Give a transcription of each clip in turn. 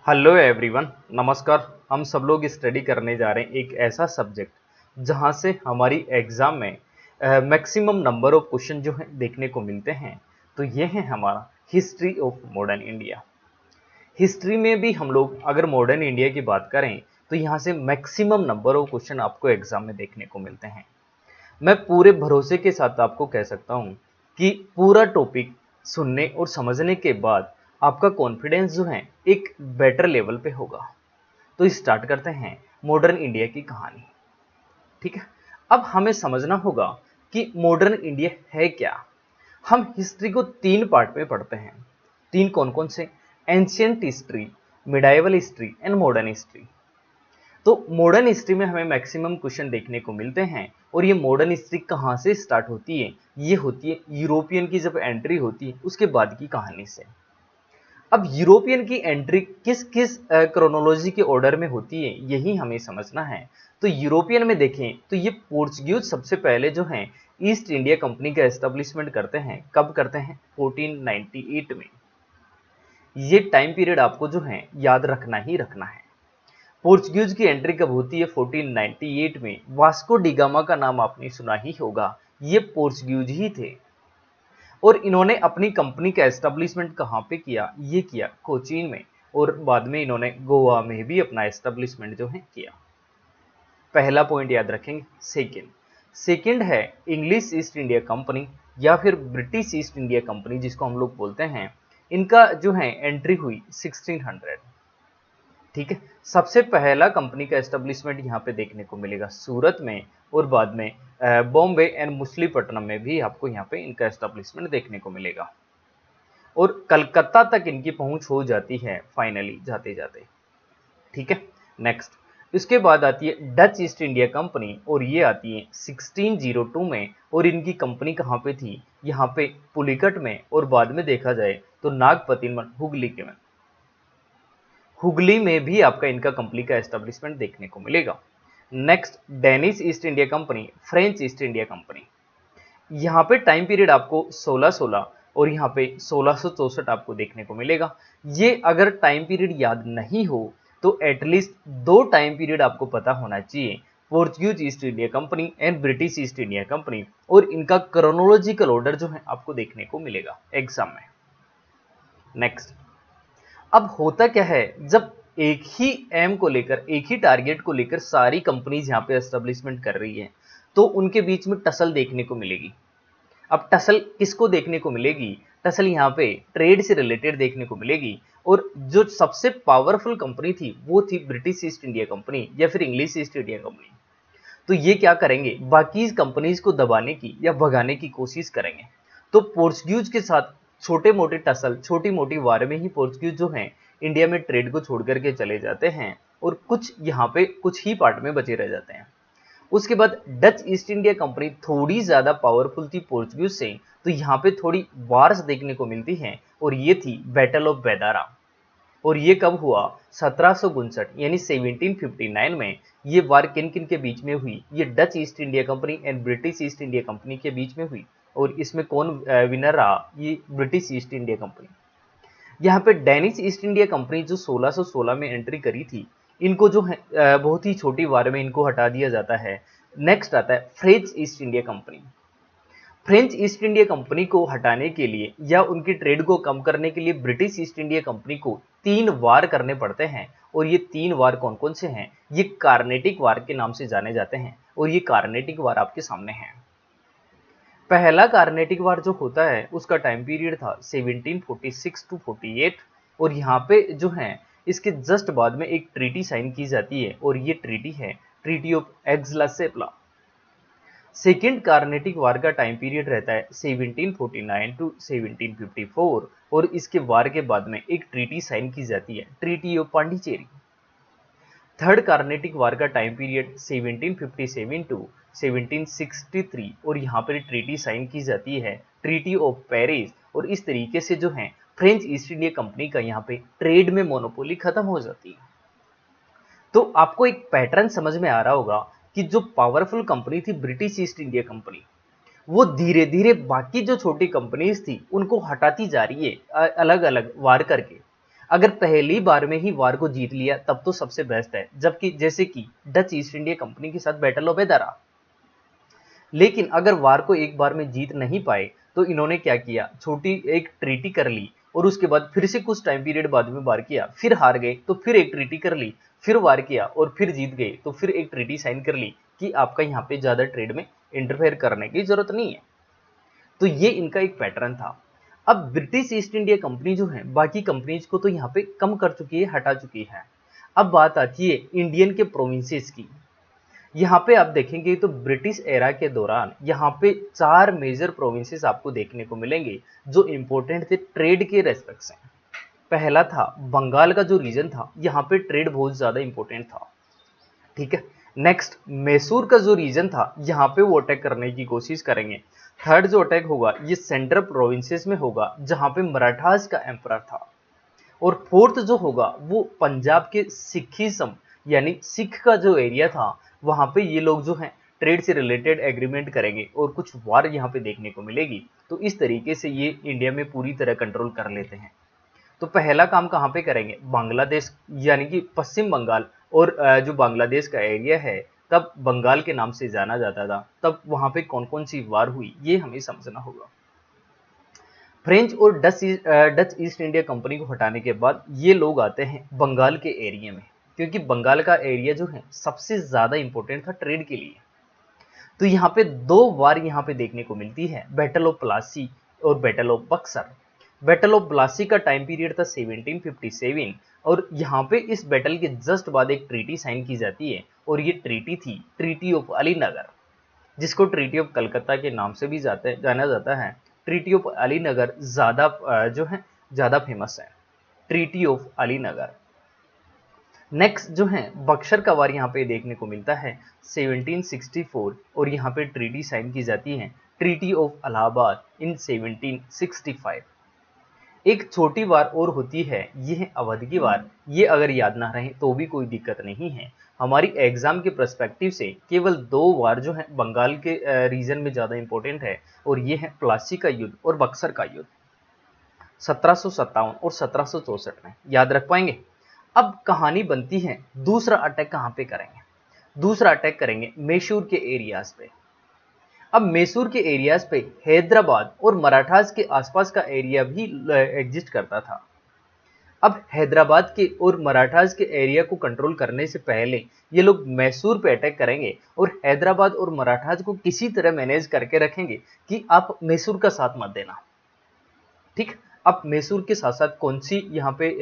Hello everyone, नमस्कार। हम सब लोग स्टडी करने जा रहे हैं एक ऐसा सब्जेक्ट जहां से हमारी एग्जाम में मैक्सिमम नंबर ऑफ क्वेश्चन जो है देखने को मिलते हैं। तो ये है हमारा history of modern India. History में भी हम लोग अगर मॉडर्न इंडिया की बात करें तो यहाँ से मैक्सिमम नंबर ऑफ क्वेश्चन आपको एग्जाम में देखने को मिलते हैं। मैं पूरे भरोसे के साथ आपको कह सकता हूँ कि पूरा टॉपिक सुनने और समझने के बाद आपका कॉन्फिडेंस जो है एक बेटर लेवल पे होगा। तो स्टार्ट करते हैं मॉडर्न इंडिया की कहानी। ठीक है, अब हमें समझना होगा कि मॉडर्न इंडिया है क्या। हम हिस्ट्री को तीन पार्ट में पढ़ते हैं। तीन कौन कौन से? Ancient history, medieval history and modern history. तो मॉडर्न हिस्ट्री में हमें मैक्सिमम क्वेश्चन देखने को मिलते हैं। और ये मॉडर्न हिस्ट्री कहाँ से स्टार्ट होती है? ये होती है यूरोपियन की जब एंट्री होती है उसके बाद की कहानी से। अब यूरोपियन की एंट्री किस किस क्रोनोलॉजी के ऑर्डर में होती है यही हमें समझना है। तो यूरोपियन में देखें तो ये पोर्चुगीज सबसे पहले जो हैं ईस्ट इंडिया कंपनी का एस्टेब्लिशमेंट करते हैं। कब करते हैं? 1498 में। ये टाइम पीरियड आपको जो है याद रखना ही रखना है। पोर्चुगीज की एंट्री कब होती है? 1498 में। वास्को डिगामा का नाम आपने सुना ही होगा, ये पोर्चुगीज ही थे। और इन्होंने अपनी कंपनी का एस्टेब्लिशमेंट कहाँ पे किया? ये किया कोचीन में। और बाद में इन्होंने गोवा में भी अपना एस्टेब्लिशमेंट जो है किया। पहला पॉइंट याद रखेंगे। सेकंड सेकंड है इंग्लिश ईस्ट इंडिया कंपनी या फिर ब्रिटिश ईस्ट इंडिया कंपनी जिसको हम लोग बोलते हैं। इनका जो है एंट्री हुई 1600। ठीक है, सबसे पहला कंपनी का एस्टेब्लिशमेंट यहाँ पे देखने को मिलेगा सूरत में। और बाद में बॉम्बे एंड मुसलीपट्टनम में भी आपको यहाँ पे इनका एस्टेब्लिशमेंट देखने को मिलेगा। और कलकत्ता तक इनकी पहुंच हो जाती है फाइनली जाते जाते। ठीक है, नेक्स्ट इसके बाद आती है डच ईस्ट इंडिया कंपनी और ये आती है 1602 में। और इनकी कंपनी कहाँ पे थी? यहाँ पे पुलिकट में। और बाद में देखा जाए तो नागपतिनम हुगली के में, हुगली में भी आपका इनका कंपनी का एस्टेब्लिशमेंट देखने को मिलेगा। Next Danish east India company, French east India company. यहाँ पे टाइम पीरियड आपको 1616 और यहाँ पे 1664 आपको देखने को मिलेगा। ये अगर टाइम पीरियड याद नहीं हो तो एटलीस्ट दो टाइम पीरियड आपको पता होना चाहिए, Portuguese east India company and British east India company. और इनका क्रोनोलॉजिकल ऑर्डर जो है आपको देखने को मिलेगा एग्जाम में। नेक्स्ट, अब होता क्या है जब एक ही एम को लेकर, एक ही टारगेट को लेकर सारी कंपनीज यहाँ पे एस्टेब्लिशमेंट कर रही है तो उनके बीच में टसल देखने को मिलेगी। अब टसल किसको देखने को मिलेगी? टसल यहाँ पे ट्रेड से रिलेटेड देखने को मिलेगी। और जो सबसे पावरफुल कंपनी थी वो थी ब्रिटिश ईस्ट इंडिया कंपनी या फिर इंग्लिश ईस्ट इंडिया कंपनी। तो ये क्या करेंगे? बाकी कंपनीज को दबाने की या भगाने की कोशिश करेंगे। तो पोर्चुगीज के साथ छोटे मोटे टसल, छोटी मोटी वार में ही पोर्चुगीज जो हैं इंडिया में ट्रेड को छोड़ करके चले जाते हैं। और कुछ यहाँ पे कुछ ही पार्ट में बचे रह जाते हैं। उसके बाद डच ईस्ट इंडिया कंपनी थोड़ी ज्यादा पावरफुल थी पोर्चुगीज से, तो यहाँ पे थोड़ी वार्स देखने को मिलती हैं। और ये थी बैटल ऑफ बेदारा। और ये कब हुआ? 1759 यानी 1759 में। ये वार किन किन के बीच में हुई? ये Dutch east India company and British east India company के बीच में हुई। और इसमें कौन विनर रहा? ये ब्रिटिश ईस्ट इंडिया कंपनी। यहाँ पे डेनिश ईस्ट इंडिया कंपनी जो 1616 में एंट्री करी थी, इनको जो है बहुत ही छोटी वार में इनको हटा दिया जाता है। नेक्स्ट आता है French east India company. French east India company को हटाने के लिए या उनकी ट्रेड को कम करने के लिए ब्रिटिश ईस्ट इंडिया कंपनी को तीन वार करने पड़ते हैं। और ये तीन वार कौन कौन से हैं? ये कार्नेटिक वार के नाम से जाने जाते हैं। और ये कार्नेटिक वार आपके सामने है। पहला कार्नेटिक वार जो होता है उसका टाइम पीरियड था 1746 टू 48। और यहाँ पे जो है इसके जस्ट बाद में एक ट्रीटी साइन की जाती है और ये ट्रीटी है treaty of एग्जला। Second Carnatic war का टाइम पीरियड रहता है 1749 टू 1754। और इसके वार के बाद में एक ट्रीटी साइन की जाती है treaty of Pondicherry. Third Carnatic war का टाइम पीरियड 1757 टू 1763। और यहाँ पर ट्रीटी साइन की जाती है ट्रीटी ऑफ पेरिस। और इस तरीके से जो है फ्रेंच ईस्ट इंडिया कंपनी का यहाँ पे ट्रेड में मोनोपोली खत्म हो जाती है। तो आपको एक पैटर्न समझ में आ रहा होगा कि जो पावरफुल कंपनी थी ब्रिटिश ईस्ट इंडिया कंपनी, वो धीरे धीरे बाकी जो छोटी कंपनीज थी उनको हटाती जा रही है अलग अलग वार करके। अगर पहली बार में ही वार को जीत लिया तब तो सबसे बेस्ट है, जबकि जैसे कि डच ईस्ट इंडिया कंपनी के साथ बैटल ऑफ एदारा। लेकिन अगर वार को एक बार में जीत नहीं पाए तो इन्होंने क्या किया, छोटी एक ट्रीटी कर ली और उसके बाद फिर से कुछ टाइम पीरियड बाद में वार किया, फिर हार गए तो फिर एक ट्रीटी कर ली, फिर वार किया और फिर जीत गए तो फिर एक ट्रीटी साइन कर ली कि आपका यहाँ पे ज्यादा ट्रेड में इंटरफेयर करने की जरूरत नहीं है। तो ये इनका एक पैटर्न था। अब ब्रिटिश ईस्ट इंडिया कंपनी जो है बाकी कंपनीज को तो यहाँ पे कम कर चुकी है, हटा चुकी है। अब बात आती है इंडियन के प्रोविंसेस की। यहाँ पे आप देखेंगे तो ब्रिटिश एरा के दौरान यहाँ पे 4 मेजर प्रोविंसेस आपको देखने को मिलेंगे जो इंपॉर्टेंट थे ट्रेड के रेस्पेक्ट से। पहला था बंगाल का जो रीजन था, यहाँ पे ट्रेड बहुत ज्यादा इंपॉर्टेंट था, ठीक है। नेक्स्ट मैसूर का जो रीजन था, यहाँ पे वो अटैक करने की कोशिश करेंगे। थर्ड जो अटैक होगा ये सेंट्रल प्रोविंसेस में होगा जहाँ पे मराठास का एम्परर था। और फोर्थ जो होगा वो पंजाब के सिखिज्म यानी सिख का जो एरिया था, वहां पे ये लोग जो हैं ट्रेड से रिलेटेड एग्रीमेंट करेंगे और कुछ वार यहाँ पे देखने को मिलेगी। तो इस तरीके से ये इंडिया में पूरी तरह कंट्रोल कर लेते हैं। तो पहला काम कहाँ पे करेंगे, बांग्लादेश यानी कि पश्चिम बंगाल और जो बांग्लादेश का एरिया है तब बंगाल के नाम से जाना जाता था, तब वहां पे कौन कौन सी वार हुई ये हमें समझना होगा। फ्रेंच और डच ईस्ट इंडिया कंपनी को हटाने के बाद ये लोग आते हैं बंगाल के एरिया में, क्योंकि बंगाल का एरिया जो है सबसे ज्यादा इंपॉर्टेंट था ट्रेड के लिए। तो यहाँ पे 2 वार यहाँ पे देखने को मिलती है, बैटल ऑफ प्लासी और battle of Buxar. Battle of Plassey का टाइम पीरियड था 1757 और यहाँ पे इस बैटल के जस्ट बाद एक ट्रीटी साइन की जाती है और ये ट्रीटी थी ट्रीटी ऑफ अलीनगर, जिसको ट्रीटी ऑफ कलकत्ता के नाम से भी जाना जाता है। ट्रीटी ऑफ अलीनगर ज्यादा जो है ज्यादा फेमस है, ट्रीटी ऑफ अलीनगर। नेक्स्ट जो है बक्सर का वार यहाँ पे देखने को मिलता है 1764 और यहाँ पे ट्रीटी साइन की जाती है ट्रीटी ऑफ इलाहाबाद इन 1765। एक छोटी वार और होती है, ये है अवध की वार। ये अगर याद ना रहे तो भी कोई दिक्कत नहीं है, हमारी एग्जाम के पर्सपेक्टिव से केवल 2 वार जो है बंगाल के रीजन में ज्यादा इंपॉर्टेंट है और ये है प्लासी का युद्ध और बक्सर का युद्ध 1757 और 1764 में, याद रख पाएंगे। अब कहानी बनती है दूसरा अटैक कहां पे करेंगे, दूसरा अटैक करेंगे मैसूर के एरियाज पे। अब मैसूर के एरियाज पे हैदराबाद और मराठास के आसपास का एरिया भी एग्जिस्ट करता था। अब हैदराबाद के और मराठास के एरिया को कंट्रोल करने से पहले ये लोग मैसूर पे अटैक करेंगे और हैदराबाद और मराठास को किसी तरह मैनेज करके रखेंगे कि आप मैसूर का साथ मत देना, ठीक। अब मैसूर के साथ साथ कौन सी यहाँ पे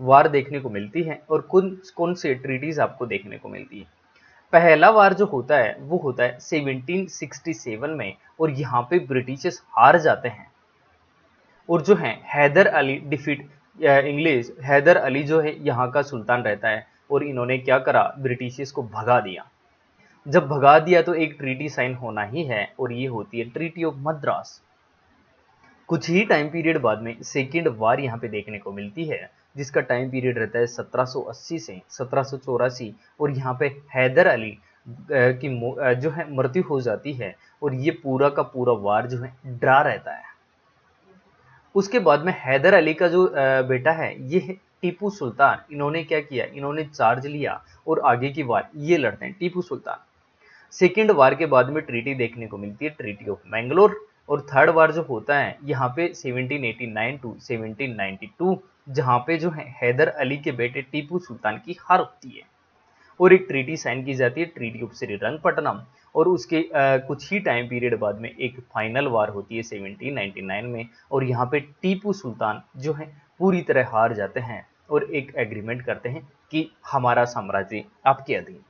वार देखने को मिलती है और कौन कौन से ट्रीटीज आपको देखने को मिलती है। पहला वार जो होता है वो होता है 1767 में और यहाँ पे ब्रिटिशर्स हार जाते हैं और जो है हैदर अली डिफीट इंग्लिश, हैदर अली जो है यहाँ का सुल्तान रहता है और इन्होंने क्या करा, ब्रिटिशर्स को भगा दिया। जब भगा दिया तो एक ट्रीटी साइन होना ही है और ये होती है ट्रीटी ऑफ मद्रास। कुछ ही टाइम पीरियड बाद में सेकेंड वार यहाँ पे देखने को मिलती है, जिसका टाइम पीरियड रहता है 1780 से 1784 और यहाँ पे हैदर अली की जो है मृत्यु हो जाती है और ये पूरा का पूरा वार जो है ड्रा रहता है। उसके बाद में हैदर अली का जो बेटा है ये है टीपू सुल्तान। इन्होंने क्या किया, इन्होंने चार्ज लिया और आगे की वार ये लड़ते हैं टीपू सुल्तान। सेकेंड वार के बाद में ट्रीटी देखने को मिलती है ट्रीटी ऑफ मैंगलोर और थर्ड वार जो होता है यहाँ पे 1789 टू 1792, जहाँ पे जो है हैदर अली के बेटे टीपू सुल्तान की हार होती है और एक ट्रीटी साइन की जाती है ट्रीटी ऑफ श्रीरंगपट्टनम और उसके कुछ ही टाइम पीरियड बाद में एक फाइनल वार होती है 1799 में और यहाँ पे टीपू सुल्तान जो है पूरी तरह हार जाते हैं और एक एग्रीमेंट करते हैं कि हमारा साम्राज्य आपके अधीन।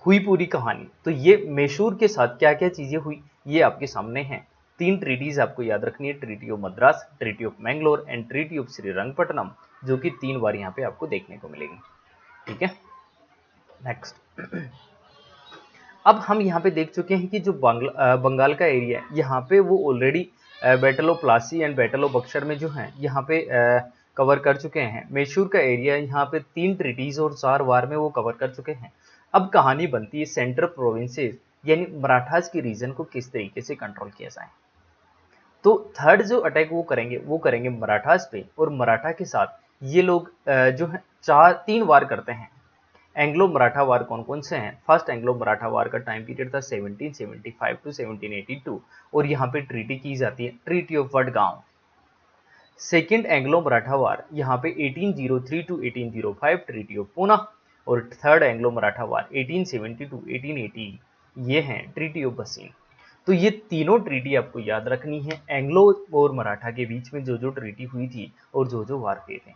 हुई पूरी कहानी। तो ये मैसूर के साथ क्या क्या चीजें हुई ये आपके सामने हैं। 3 ट्रीटीज आपको याद रखनी है, treaty of Madras, treaty of Mangalore and treaty of Srirangapatnam, जो कि 3 बार यहाँ पे आपको देखने को मिलेगी, ठीक है। नेक्स्ट अब हम यहाँ पे देख चुके हैं कि जो बंगाल का एरिया है यहाँ पे वो already battle of Plassey and battle of Buxar में जो है यहाँ पे कवर कर चुके हैं। मैसूर का एरिया यहाँ पे 3 ट्रीटीज और 4 वार में वो कवर कर चुके हैं। अब कहानी बनती है सेंट्रल प्रोविंसेस यानी मराठास की रीजन को किस तरीके से कंट्रोल किया जाए। तो थर्ड जो अटैक वो करेंगे मराठास पे, और मराठा के साथ ये लोग जो है 3 वार करते हैं। एंग्लो मराठा वार कौन कौन से हैं? फर्स्ट एंग्लो मराठा वार का टाइम पीरियड था 1775 टू 1782, और यहाँ पे ट्रीटी की जाती है, treaty of Vadgaon. Second Anglo Maratha war यहाँ पे 1803 टू 1805, ट्रीटी ऑफ पूना। और third Anglo Maratha war 1870 to 1880, ये हैं ट्रीटी ऑफ बसीन। तो ये तीनों ट्रीटी आपको याद रखनी है, एंग्लो और मराठा के बीच में जो जो ट्रीटी हुई थी और जो जो वार हुए थे।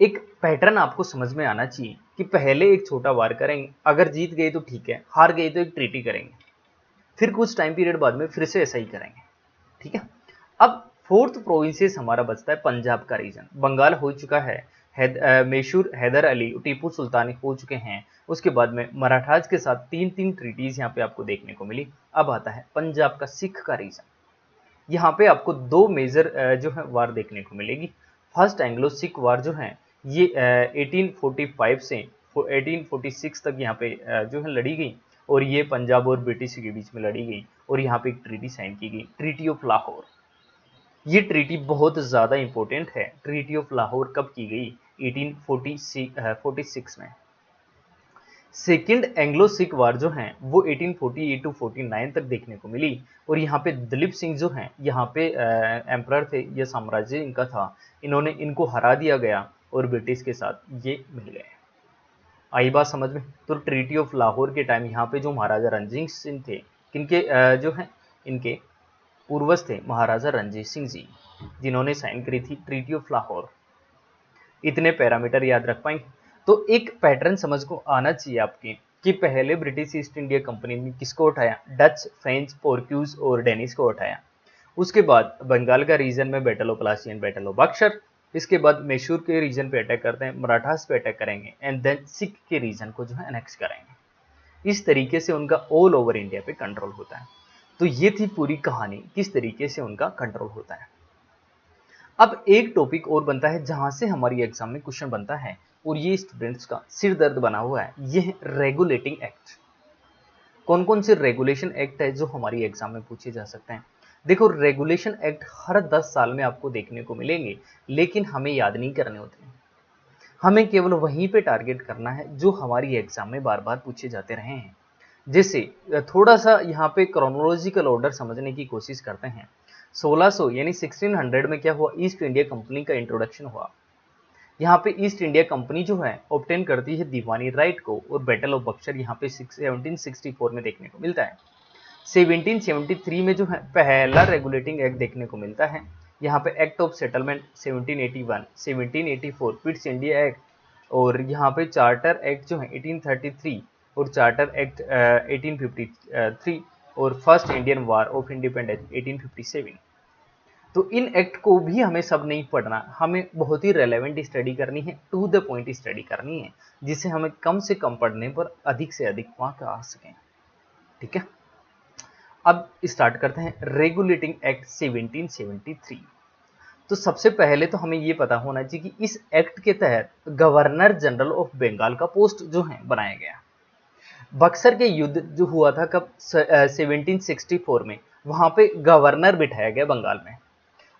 एक पैटर्न आपको समझ में आना चाहिए कि पहले एक छोटा वार करेंगे, अगर जीत गए तो ठीक है, हार गए तो एक ट्रीटी करेंगे, फिर कुछ टाइम पीरियड बाद में फिर से ऐसा ही करेंगे, ठीक है। अब फोर्थ प्रोविंसेस हमारा बचता है पंजाब का रीजन। बंगाल हो चुका है, मैसूर, हैदर अली, टीपू सुल्तान हो चुके हैं। उसके बाद में मराठाज के साथ 3 ट्रीटीज यहाँ पे आपको देखने को मिली। अब आता है पंजाब का सिख का रीजन। यहाँ पे आपको 2 मेजर जो है वार देखने को मिलेगी। फर्स्ट एंग्लो सिख वार जो है ये 1845 से 1846 तक यहाँ पे जो है लड़ी गई, और ये पंजाब और ब्रिटिश के बीच में लड़ी गई, और यहाँ पे एक ट्रीटी साइन की गई, ट्रीटी ऑफ लाहौर। ये ट्रीटी बहुत ज़्यादा इंपॉर्टेंट है। ट्रीटी ऑफ लाहौर कब की गई? 1846 में। सेकेंड एंग्लो सिख वार जो है वो 1848 टू 49 तक देखने को मिली, और यहाँ पे दलीप सिंह जो हैं यहाँ पे एम्परर थे, ये साम्राज्य इनका था, इनको हरा दिया गया और ब्रिटिश के साथ ये मिल गए। आई बात समझ में? तो ट्रीटी ऑफ लाहौर के टाइम यहाँ पे जो महाराजा रणजीत सिंह थे, किनके जो है इनके पूर्वज थे महाराजा रणजीत सिंह जी, जिन्होंने साइन करी थी ट्रीटी ऑफ लाहौर। इतने पैरामीटर याद रख पाएंगे? तो एक पैटर्न समझ को आना चाहिए आपके कि पहले ब्रिटिश ईस्ट इंडिया कंपनी ने किसको उठाया? डच, फ्रेंच, पोर्क्यूज और डेनिस को उठाया। उसके बाद बंगाल का रीजन में battle of Plassey and battle of Buxar. इसके बाद मैसूर के रीजन पे अटैक करते हैं, मराठास पे अटैक करेंगे, एंड देन सिख के रीजन को जो है अनेक्स करेंगे। इस तरीके से उनका ऑल ओवर इंडिया पे कंट्रोल होता है। तो ये थी पूरी कहानी, किस तरीके से उनका कंट्रोल होता है। अब एक टॉपिक और बनता है जहां से हमारी एग्जाम में क्वेश्चन बनता है, और ये स्टूडेंट्स का सिर दर्द बना हुआ है, ये है रेगुलेटिंग एक्ट। कौन कौन से रेगुलेशन एक्ट है जो हमारी एग्जाम में पूछे जा सकते हैं? देखो, रेगुलेशन एक्ट हर 10 साल में आपको देखने को मिलेंगे, लेकिन हमें याद नहीं करने होते हैं। हमें केवल वहीं पे टारगेट करना है जो हमारी एग्जाम में बार बार पूछे जाते रहे हैं। जैसे थोड़ा सा यहाँ पे क्रोनोलॉजिकल ऑर्डर समझने की कोशिश करते हैं। 1600 यानी 1600 में क्या हुआ? ईस्ट इंडिया कंपनी का इंट्रोडक्शन हुआ। यहाँ पे ईस्ट इंडिया कंपनी जो है ऑब्टेन करती है दीवानी राइट को, और बैटल ऑफ बक्सर यहाँ पे 1764 में देखने को मिलता है। 1773 में जो है पहला रेगुलेटिंग एक्ट देखने को मिलता है। यहाँ पे act of settlement 1781, 1784 Pitt's India act, और यहाँ पे चार्टर एक्ट जो है 1833, और चार्टर एक्ट 1853, और first Indian war of independence 1857। तो इन एक्ट को भी हमें सब नहीं पढ़ना, हमें बहुत ही रेलेवेंट स्टडी करनी है, टू द पॉइंट स्टडी करनी है, जिससे हमें कम से कम पढ़ने पर अधिक से अधिक मार्क आ सकें। ठीक है, अब स्टार्ट करते हैं रेगुलेटिंग एक्ट 1773। तो सबसे पहले तो हमें यह पता होना चाहिए कि इस एक्ट के तहत गवर्नर जनरल ऑफ बंगाल का पोस्ट जो है बनाया गया। बक्सर के युद्ध जो हुआ था कब? 1764 में। वहां पे गवर्नर बिठाया गया बंगाल में,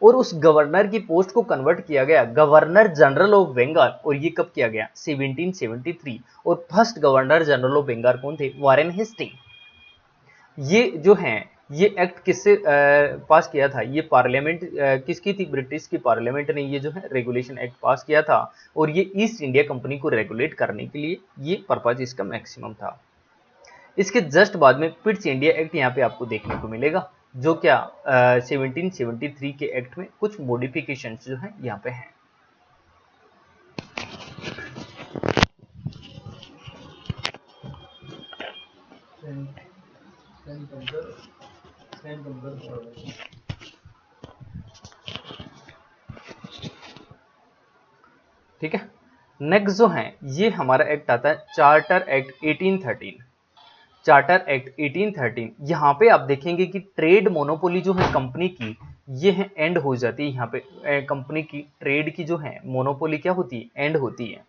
और उस गवर्नर की पोस्ट को कन्वर्ट किया गया गवर्नर जनरल ऑफ बंगाल, और ये कब किया गया? 1773। और first governor general of Bengal कौन थे? Warren Hasting. ये जो हैं ये एक्ट किससे पास किया था? ये पार्लियामेंट किसकी थी? ब्रिटिश की पार्लियामेंट ने ये जो है रेगुलेशन एक्ट पास किया था, और ये ईस्ट इंडिया कंपनी को रेगुलेट करने के लिए ये पर्पज इसका मैक्सिमम था। इसके जस्ट बाद में पिट्स इंडिया एक्ट यहाँ पे आपको देखने को मिलेगा, जो क्या 1773 के एक्ट में कुछ मॉडिफिकेशंस जो हैं यहाँ पे हैं। ठीक है, नेक्स्ट जो है ये हमारा एक्ट आता है चार्टर एक्ट 1813। चार्टर एक्ट 1813, यहाँ पे आप देखेंगे कि ट्रेड मोनोपोली जो है कंपनी की, ये है एंड हो जाती है। यहाँ पे कंपनी की ट्रेड की जो है मोनोपोली क्या होती है? एंड होती है।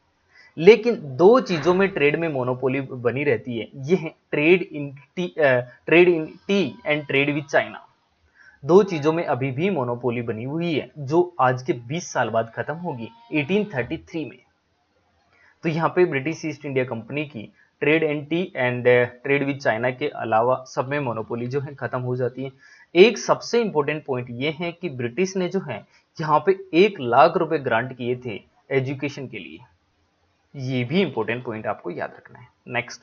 लेकिन दो चीजों में ट्रेड में मोनोपोली बनी रहती है, ये है trade in tea and trade with China. दो चीजों में अभी भी मोनोपोली बनी हुई है जो आज के 20 साल बाद खत्म होगी 1833 में। तो यहाँ पे ब्रिटिश ईस्ट इंडिया कंपनी की trade and T and trade with China के अलावा सब में मोनोपोली जो है खत्म हो जाती है। एक सबसे इंपॉर्टेंट पॉइंट ये है कि ब्रिटिश ने जो है यहाँ पे 1 लाख रुपए ग्रांट किए थे एजुकेशन के लिए। ये भी इंपॉर्टेंट पॉइंट आपको याद रखना है। नेक्स्ट,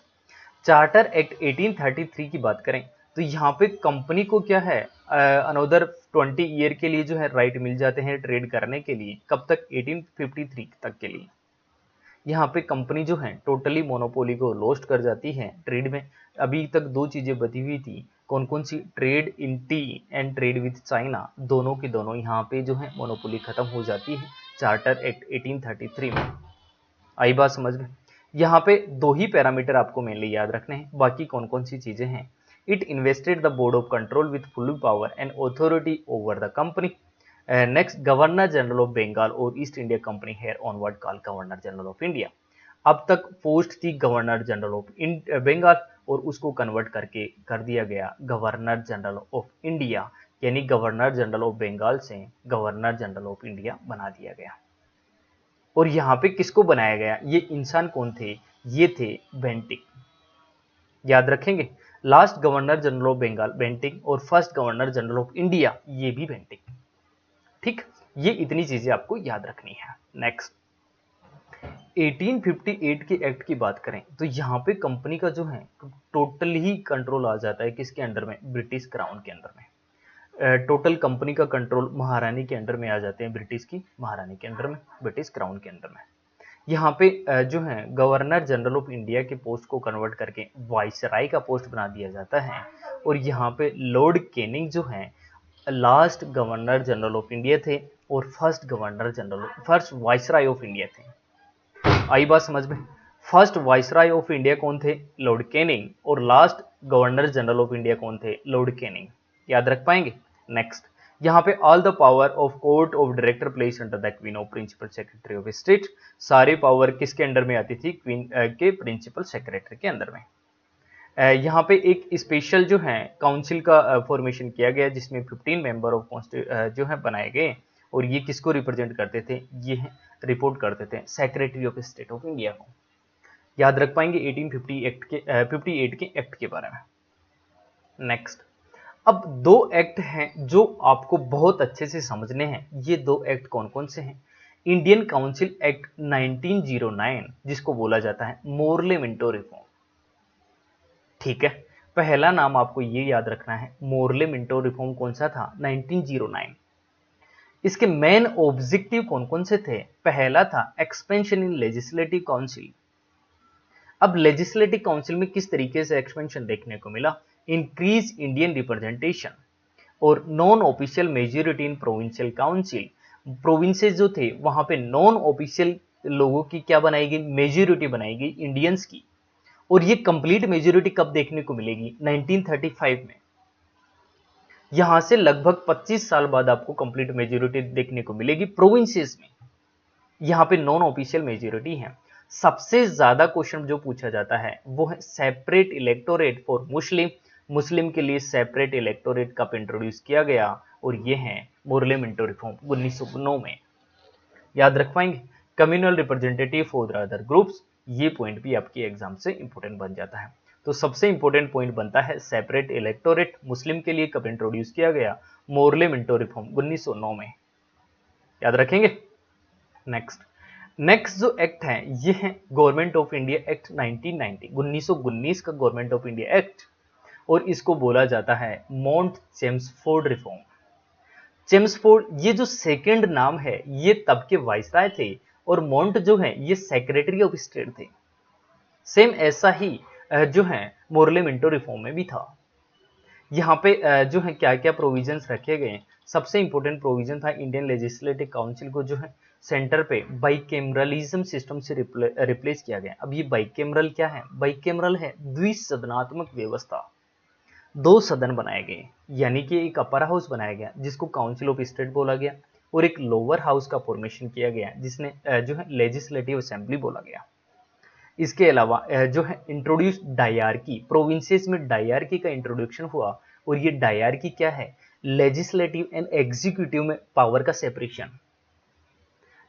चार्टर एक्ट 1833 की बात करें तो यहाँ पे कंपनी को क्या है अनदर 20 ईयर के लिए जो है राइट मिल जाते हैं ट्रेड करने के लिए। कब तक? 1853 तक के लिए। यहाँ पे कंपनी जो है टोटली मोनोपोली को लॉस्ट कर जाती है ट्रेड में। अभी तक दो चीजें बची हुई थी, कौन कौन सी? Trade in tea and trade with China, दोनों की दोनों यहाँ पे जो है मोनोपोली खत्म हो जाती है चार्टर एक्ट 1833 में। आई बात समझ में? यहाँ पे दो ही पैरामीटर आपको मेनली याद रखने हैं, बाकी कौन कौन सी चीजें हैं? It invested the board of control with full power and authority over the company. Next, governor general of Bengal और East India Company here onward call governor general of India. अब तक पोस्ट थी गवर्नर जनरल ऑफ बंगाल और उसको convert करके कर दिया गया गवर्नर जनरल ऑफ इंडिया, यानी गवर्नर जनरल ऑफ बंगाल से गवर्नर जनरल ऑफ इंडिया बना दिया गया। और यहाँ पे किसको बनाया गया? ये इंसान कौन थे? ये थे बेंटिक। याद रखेंगे, last governor general of Bengal Bentinck और first governor general of India ये भी बेंटिक। ठीक, ये इतनी चीजें आपको याद रखनी है। नेक्स्ट, 1858 के एक्ट की बात करें तो यहाँ पे कंपनी का जो है टोटल ही कंट्रोल आ जाता है किसके अंडर में? ब्रिटिश क्राउन के अंडर में। टोटल कंपनी का कंट्रोल महारानी के अंडर में आ जाते हैं, ब्रिटिश की महारानी के अंडर में, ब्रिटिश क्राउन के अंडर में। यहाँ पे जो है गवर्नर जनरल ऑफ इंडिया के पोस्ट को कन्वर्ट करके वाइसराय का पोस्ट बना दिया जाता है। और यहाँ पे लॉर्ड कैनिंग जो है last governor general of India थे और फर्स्ट वाइसराय ऑफ इंडिया थे। आई बात समझ में? फर्स्ट वाइसराय ऑफ इंडिया कौन थे? Lord Canning. और last governor general of India कौन थे? Lord Canning. याद रख पाएंगे? नेक्स्ट, यहाँ पे all the power of court of director place under the queen of principal secretary of state. सारे पावर किसके अंडर में आती थी? क्वीन के प्रिंसिपल सेक्रेटरी के अंदर में। यहाँ पे एक स्पेशल जो है काउंसिल का फॉर्मेशन किया गया जिसमें 15 मेंबर ऑफ जो है बनाए गए। और ये किसको रिप्रेजेंट करते थे? ये रिपोर्ट करते थे secretary of state of India को। याद रख पाएंगे 58 के एक्ट के बारे में। नेक्स्ट, अब दो एक्ट हैं जो आपको बहुत अच्छे से समझने हैं। ये दो एक्ट कौन कौन से हैं? इंडियन काउंसिल एक्ट 1909 जिसको बोला जाता है मोरले मिंटो रिफॉर्म। ठीक है, पहला नाम आपको ये याद रखना है, मोरले मिंटो रिफॉर्म कौन सा था? 1909। इसके मेन ऑब्जेक्टिव कौन कौन से थे? पहला था एक्सपेंशन इन लेजिस्लेटिव काउंसिल। अब लेजिस्लेटिव काउंसिल में किस तरीके से एक्सपेंशन देखने को मिला? इंक्रीज इंडियन रिप्रेजेंटेशन और non official majority in provincial council. Provinces जो थे वहां पे नॉन ऑफिशियल लोगों की क्या बनाई गई? मेजोरिटी बनाई गई इंडियंस की। और ये कंप्लीट मेजोरिटी कब देखने को मिलेगी? 1935 में। यहां से लगभग 25 साल बाद आपको कंप्लीट मेजोरिटी देखने को मिलेगी प्रोविंसेस में। यहां पे नॉन ऑफिशियल मेजोरिटी है। सबसे ज्यादा क्वेश्चन जो पूछा जाता है वो है सेपरेट इलेक्टोरेट फॉर मुस्लिम। मुस्लिम के लिए सेपरेट इलेक्टोरेट कब इंट्रोड्यूस किया गया? और ये है मोरले मिंटो रिफॉर्म 1909 में। याद रख पाएंगे? Communal representative for the other groups, ये पॉइंट भी आपके एग्जाम से इंपॉर्टेंट बन जाता है। तो सबसे इंपॉर्टेंट पॉइंट बनता है सेपरेट इलेक्टोरेट मुस्लिम के लिए कब इंट्रोड्यूस किया गया? मोरले मिंटो रिफॉर्म 1909 में। याद रखेंगे? नेक्स्ट जो एक्ट है ये है गवर्नमेंट ऑफ इंडिया एक्ट 1990, 1919 का गवर्नमेंट ऑफ इंडिया एक्ट। और इसको बोला जाता है माउंट चेम्सफोर्ड रिफॉर्म। चेम्सफोर्ड ये जो सेकंड नाम है ये तब के वाइसराय थे और माउंट जो है ये सेक्रेटरी ऑफ स्टेट थे। सेम ऐसा ही जो है मोरले मिंटो रिफॉर्म में भी था। यहाँ पे जो है क्या क्या प्रोविजंस रखे गए? सबसे इंपॉर्टेंट प्रोविजन था इंडियन लेजिस्लेटिव काउंसिल को जो है सेंटर पे बाइकेमरलिज्म सिस्टम से रिप्लेस किया गया। अब ये बाइकेमरल क्या है? बाइकेमरल है द्विसदनात्मक व्यवस्था। दो सदन बनाए गए, यानी कि एक अपर हाउस बनाया गया जिसको काउंसिल ऑफ स्टेट बोला गया और एक लोअर हाउस का फॉर्मेशन किया गया जिसने जो है लेजिस्लेटिव असेंबली बोला गया। इसके अलावा जो है इंट्रोड्यूस डायरकी, प्रोविंसेस में डायरकी का इंट्रोडक्शन हुआ। और ये डायरकी क्या है? लेजिस्लेटिव एंड एग्जीक्यूटिव में पावर का सेपरेशन,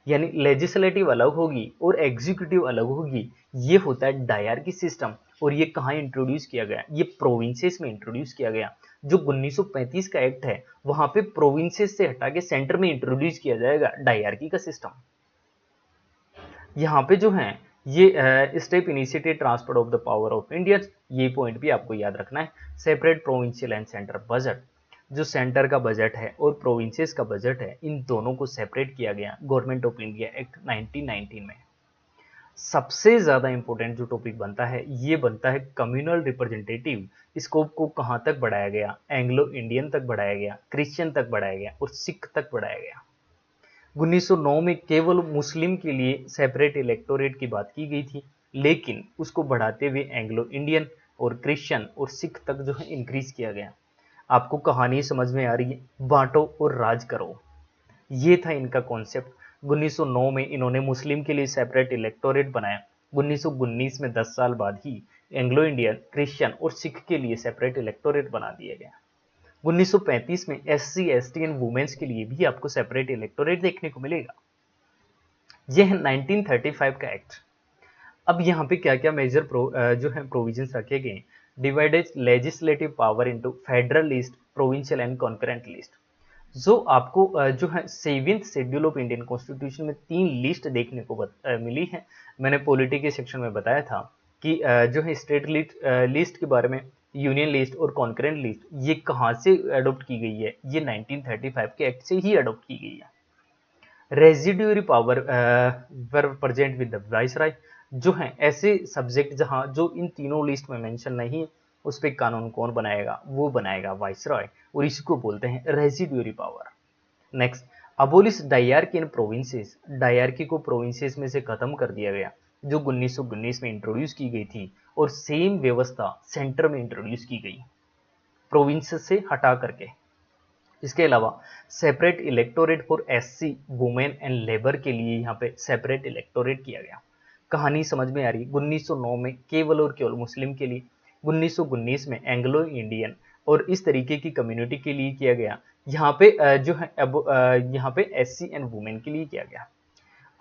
यानी लेजिस्लेटिव अलग होगी और एग्जीक्यूटिव अलग होगी, ये होता है डायरकी सिस्टम। और ये कहाँ इंट्रोड्यूस किया गया? ये प्रोविंसेस में इंट्रोड्यूस किया गया। जो 1935 का एक्ट है वहां पे प्रोविंसेस से हटा के सेंटर में इंट्रोड्यूस किया जाएगा डायरकी का सिस्टम। यहाँ पे जो है ये step initiated transfer of the power of India, ये पॉइंट भी आपको याद रखना है। Separate provincial and centre budget, जो सेंटर का बजट है और प्रोविंसेस का बजट है, इन दोनों को सेपरेट किया गया गवर्नमेंट ऑफ इंडिया एक्ट 1919 में। सबसे ज्यादा इंपॉर्टेंट जो टॉपिक बनता है ये बनता है कम्युनल रिप्रेजेंटेटिव स्कोप को कहां तक बढ़ाया गया? एंग्लो इंडियन तक बढ़ाया गया, क्रिश्चियन तक बढ़ाया गया और सिख तक बढ़ाया गया। 1909 में केवल मुस्लिम के लिए सेपरेट इलेक्टोरेट की बात की गई थी, लेकिन उसको बढ़ाते हुए एंग्लो इंडियन और क्रिश्चियन और सिख तक जो है इंक्रीज किया गया। आपको कहानी समझ में आ रही है? बांटो और राज करो, ये था इनका कॉन्सेप्ट। 1909 में इन्होंने मुस्लिम के लिए सेपरेट इलेक्टोरेट बनाया। 1919 में 10 साल बाद ही एंग्लो इंडियन, क्रिश्चियन और सिख के लिए सेपरेट इलेक्टोरेट बना दिया गया। 1935 में SC, ST एंड वुमेन्स के लिए भी आपको सेपरेट इलेक्टोरेट देखने को मिलेगा। यह है 1935 का एक्ट। अब यहाँ पे क्या क्या मेजर जो है प्रोविजंस रखे गए? Divided legislative power into federal list, provincial and concurrent list. जो आपको जो है 7th schedule of Indian constitution में 3 लिस्ट देखने को मिली है। मैंने पॉलिटी के सेक्शन में बताया था कि जो है स्टेट लिस्ट के बारे में, यूनियन लिस्ट और कॉन्करेंट लिस्ट, ये कहाँ से अडोप्ट की गई है? ये 1935 के एक्ट से ही अडोप्ट की गई है। Residuary power were present with the viceroy, जो है ऐसे सब्जेक्ट जहां जो इन तीनों लिस्ट में मेंशन नहीं है, उस पर कानून कौन बनाएगा? वो बनाएगा वाइसरॉय, और इसको बोलते हैं residuary power. Next, abolish dyarchy in provinces, dyarchy को प्रोविंसेस में से खत्म कर दिया गया, जो 1919 में इंट्रोड्यूस की गई थी, और सेम व्यवस्था सेंटर में इंट्रोड्यूस की गई प्रोविंसेस से हटा करके। इसके अलावा separate electorate for SC, women and labour के लिए यहाँ पे सेपरेट इलेक्टोरेट किया गया। कहानी समझ में आ रही? 1909 में केवल और केवल मुस्लिम के लिए, 1919 में एंग्लो इंडियन और इस तरीके की कम्युनिटी के लिए किया गया। यहाँ पे जो है यहाँ पे SC एंड वुमेन के लिए किया गया।